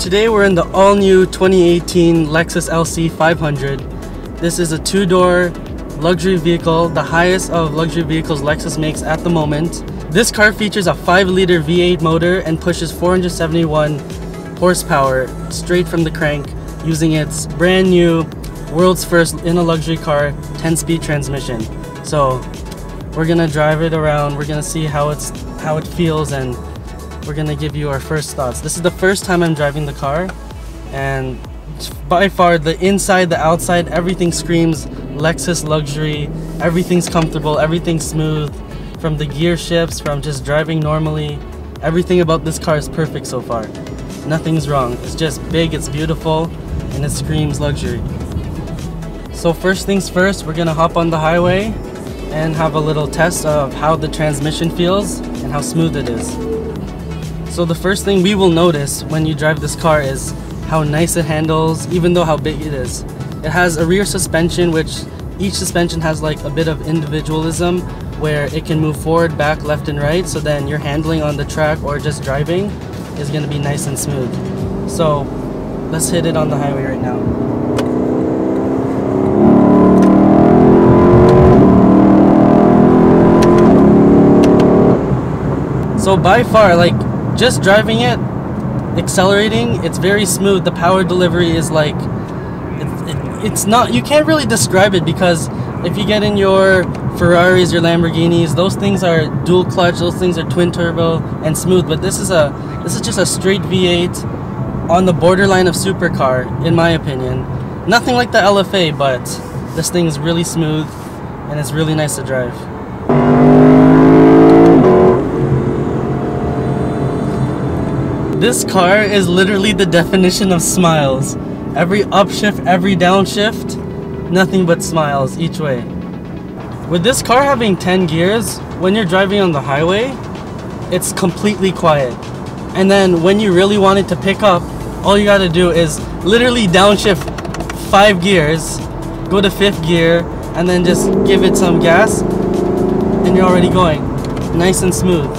today we're in the all-new 2018 Lexus Lc 500. This is a two-door luxury vehicle, the highest of luxury vehicles Lexus makes at the moment. This car features a 5-liter V8 motor and pushes 471 horsepower straight from the crank using its brand new, world's first in a luxury car, 10-speed transmission. So we're gonna drive it around, we're gonna see how it feels, and we're gonna give you our first thoughts. This is the first time I'm driving the car, and by far the inside, the outside, everything screams Lexus luxury. Everything's comfortable, everything's smooth, from the gear shifts, from just driving normally. Everything about this car is perfect so far. Nothing's wrong. It's just big, it's beautiful, and it screams luxury. So first things first, we're gonna hop on the highway and have a little test of how the transmission feels and how smooth it is. So the first thing we will notice when you drive this car is how nice it handles, even though how big it is. It has a rear suspension, which each suspension has like a bit of individualism where it can move forward, back, left, and right, so then your handling on the track or just driving is gonna be nice and smooth. So let's hit it on the highway right now. So by far, like, just driving it, accelerating, it's very smooth. The power delivery is like, it's not, you can't really describe it, because if you get in your Ferraris, your Lamborghinis, those things are dual clutch, those things are twin turbo and smooth, but this is just a straight V8 on the borderline of supercar, in my opinion. Nothing like the LFA, but this thing is really smooth and it's really nice to drive. This car is literally the definition of smiles. Every upshift, every downshift, nothing but smiles each way. With this car having 10 gears, when you're driving on the highway, it's completely quiet. And then when you really want it to pick up, all you gotta do is literally downshift 5 gears, go to 5th gear, and then just give it some gas, and you're already going. Nice and smooth.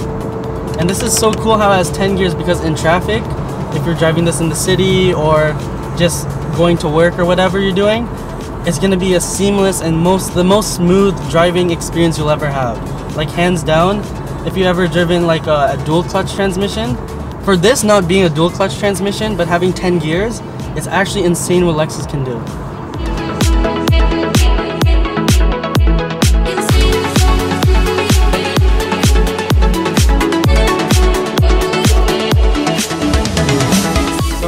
And this is so cool how it has 10 gears, because in traffic, if you're driving this in the city or just going to work or whatever you're doing, it's gonna be a seamless and the most smooth driving experience you'll ever have. Like, hands down, if you ever driven like a dual clutch transmission, for this not being a dual clutch transmission but having 10 gears, it's actually insane what Lexus can do.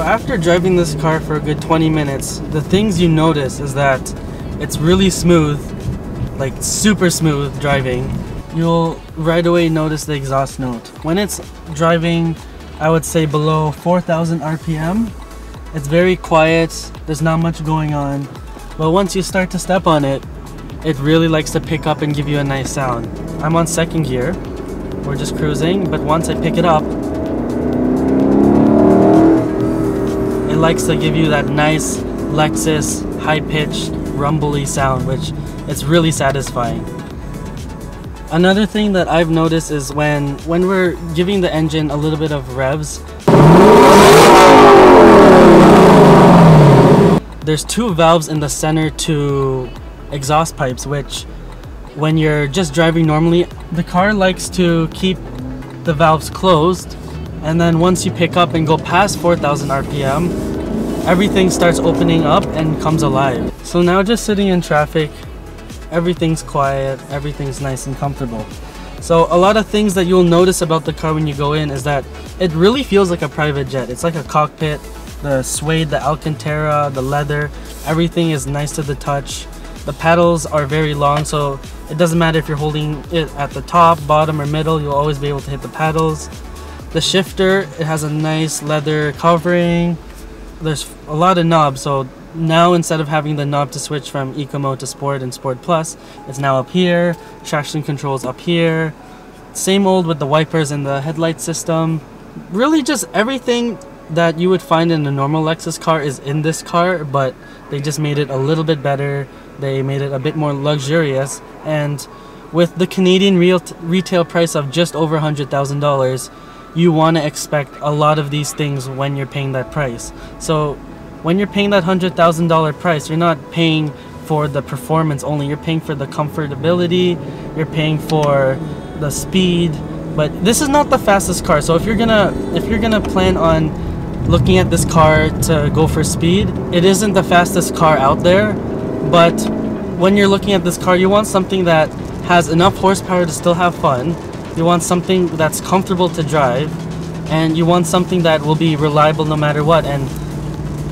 After driving this car for a good 20 minutes, the things you notice is that it's really smooth, like super smooth driving. You'll right away notice the exhaust note. When it's driving, I would say below 4,000 RPM, it's very quiet, there's not much going on. But once you start to step on it, it really likes to pick up and give you a nice sound. I'm on 2nd gear, we're just cruising, but once I pick it up, it likes to give you that nice Lexus high-pitched rumbly sound, which it's really satisfying. Another thing that I've noticed is when we're giving the engine a little bit of revs, there's 2 valves in the center 2 exhaust pipes, which when you're just driving normally, the car likes to keep the valves closed. And then once you pick up and go past 4,000 RPM, everything starts opening up and comes alive. So now just sitting in traffic, everything's quiet, everything's nice and comfortable. So a lot of things that you'll notice about the car when you go in is that it really feels like a private jet. It's like a cockpit. The suede, the Alcantara, the leather, everything is nice to the touch. The pedals are very long, so it doesn't matter if you're holding it at the top, bottom, or middle, you'll always be able to hit the pedals. The shifter, it has a nice leather covering. There's a lot of knobs, so now instead of having the knob to switch from Eco Mode to Sport and Sport Plus, it's now up here. Traction controls up here. Same old with the wipers and the headlight system. Really just everything that you would find in a normal Lexus car is in this car, but they just made it a little bit better. They made it a bit more luxurious, and with the Canadian retail price of just over $100,000, you want to expect a lot of these things when you're paying that price. So when you're paying that $100,000 price, you're not paying for the performance only, you're paying for the comfortability, you're paying for the speed. But this is not the fastest car, so if you're gonna plan on looking at this car to go for speed, it isn't the fastest car out there. But when you're looking at this car, you want something that has enough horsepower to still have fun, you want something that's comfortable to drive, and you want something that will be reliable no matter what. And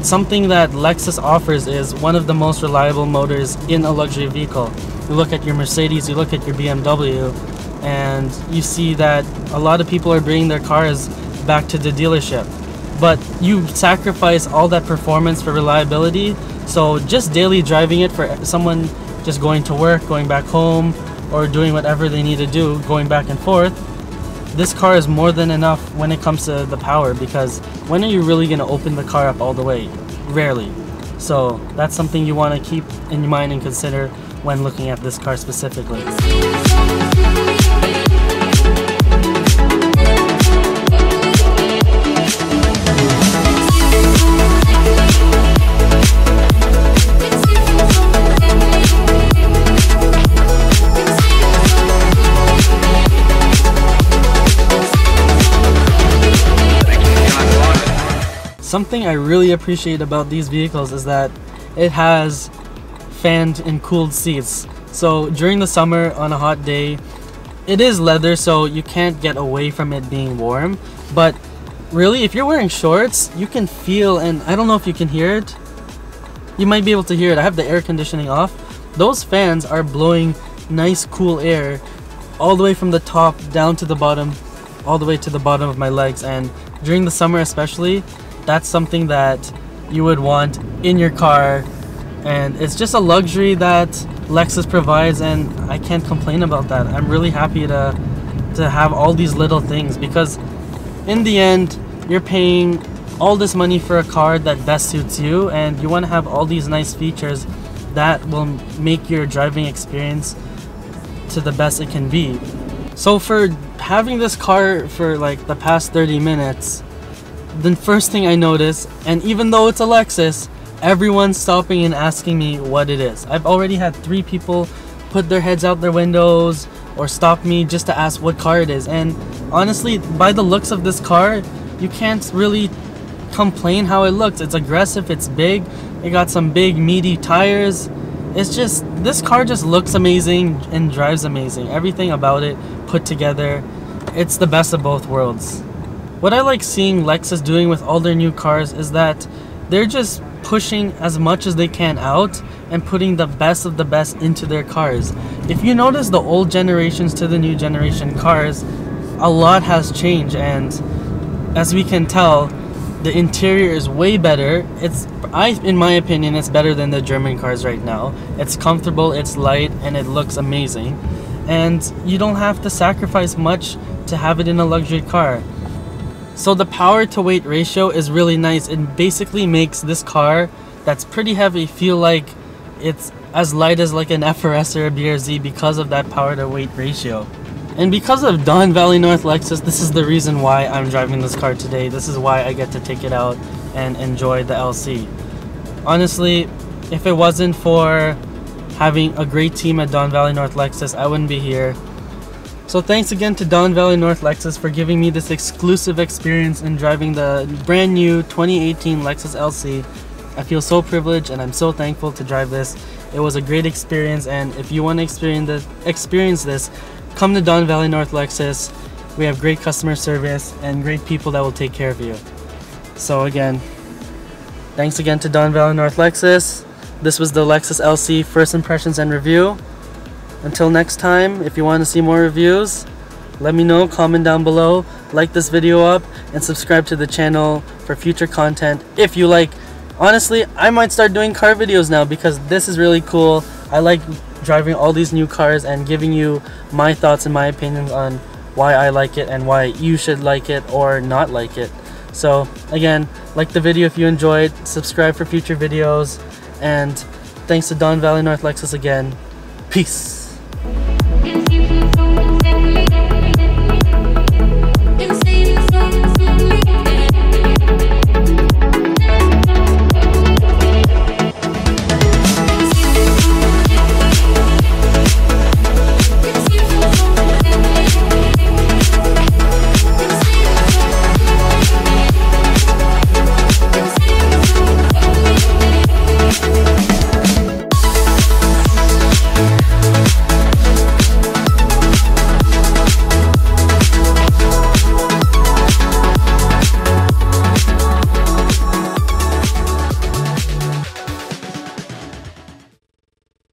something that Lexus offers is one of the most reliable motors in a luxury vehicle. You look at your Mercedes, you look at your BMW, and you see that a lot of people are bringing their cars back to the dealership. But you sacrifice all that performance for reliability, so just daily driving it for someone just going to work, going back home, or doing whatever they need to do, going back and forth, this car is more than enough when it comes to the power, because when are you really going to open the car up all the way? Rarely. So that's something you want to keep in your mind and consider when looking at this car specifically. Something I really appreciate about these vehicles is that it has fanned and cooled seats. So during the summer on a hot day, it is leather, so you can't get away from it being warm. But really, if you're wearing shorts, you can feel, and I don't know if you can hear it. You might be able to hear it. I have the air conditioning off. Those fans are blowing nice cool air all the way from the top down to the bottom, all the way to the bottom of my legs. And during the summer especially, that's something that you would want in your car, and it's just a luxury that Lexus provides, and I can't complain about that. I'm really happy to have all these little things, because in the end you're paying all this money for a car that best suits you, and you want to have all these nice features that will make your driving experience to the best it can be. So for having this car for like the past 30 minutes, the first thing I noticed, and even though it's a Lexus, everyone's stopping and asking me what it is. I've already had 3 people put their heads out their windows or stop me just to ask what car it is. And honestly, by the looks of this car, you can't really complain how it looks. It's aggressive, it's big, it got some big meaty tires. It's just, this car just looks amazing and drives amazing. Everything about it put together, it's the best of both worlds. What I like seeing Lexus doing with all their new cars is that they're just pushing as much as they can out and putting the best of the best into their cars. If you notice the old generations to the new generation cars, a lot has changed, and as we can tell, the interior is way better. In my opinion, it's better than the German cars right now. It's comfortable, it's light, and it looks amazing. And you don't have to sacrifice much to have it in a luxury car. So the power to weight ratio is really nice. It basically makes this car that's pretty heavy feel like it's as light as like an FRS or a BRZ because of that power to weight ratio. And because of Don Valley North Lexus, this is the reason why I'm driving this car today. This is why I get to take it out and enjoy the LC. Honestly, if it wasn't for having a great team at Don Valley North Lexus, I wouldn't be here. So thanks again to Don Valley North Lexus for giving me this exclusive experience in driving the brand new 2018 Lexus Lc. I feel so privileged and I'm so thankful to drive this. It was a great experience, and if you want to experience this, come to Don Valley North Lexus. We have great customer service and great people that will take care of you. So again, thanks again to Don Valley North Lexus. This was the Lexus Lc first impressions and review. Until next time, if you want to see more reviews, let me know, comment down below, like this video up, and subscribe to the channel for future content if you like. Honestly, I might start doing car videos now because this is really cool. I like driving all these new cars and giving you my thoughts and my opinions on why I like it and why you should like it or not like it. So again, like the video if you enjoyed, subscribe for future videos, and thanks to Don Valley North Lexus again. Peace.